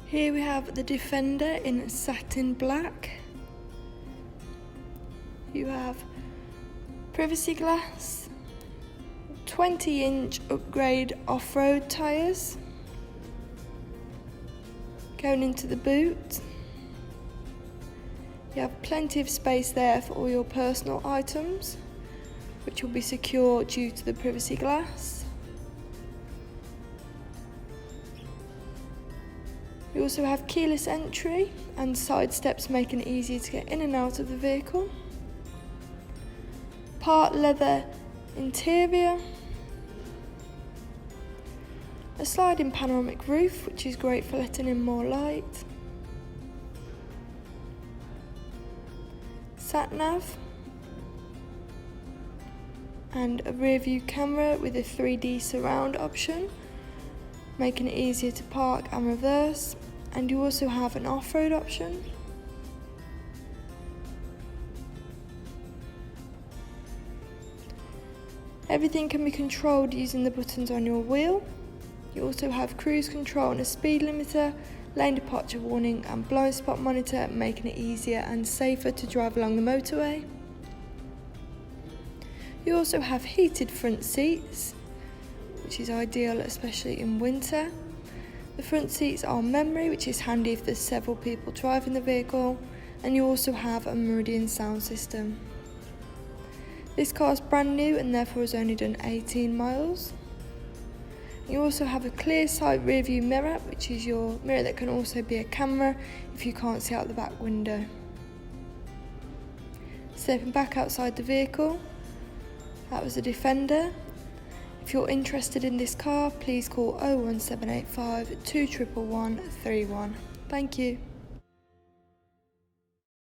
Here we have the Defender in Satin Black. You have privacy glass, 20-inch upgrade off-road tyres going into the boot. You have plenty of space there for all your personal items, which will be secure due to the privacy glass. You also have keyless entry and side steps, making it easier to get in and out of the vehicle. Part leather interior. A sliding panoramic roof, which is great for letting in more light. Sat nav. And a rear view camera with a 3D surround option, making it easier to park and reverse. And you also have an off-road option. Everything can be controlled using the buttons on your wheel. You also have cruise control and a speed limiter, lane departure warning and blind spot monitor, making it easier and safer to drive along the motorway. You also have heated front seats, which is ideal especially in winter. The front seats are memory, which is handy if there's several people driving the vehicle, and you also have a Meridian sound system. This car is brand new and therefore has only done 18 miles. You also have a ClearSight rear view mirror, which is your mirror that can also be a camera if you can't see out the back window. Stepping back outside the vehicle, that was the Defender. If you're interested in this car, please call 01785 211 131. Thank you.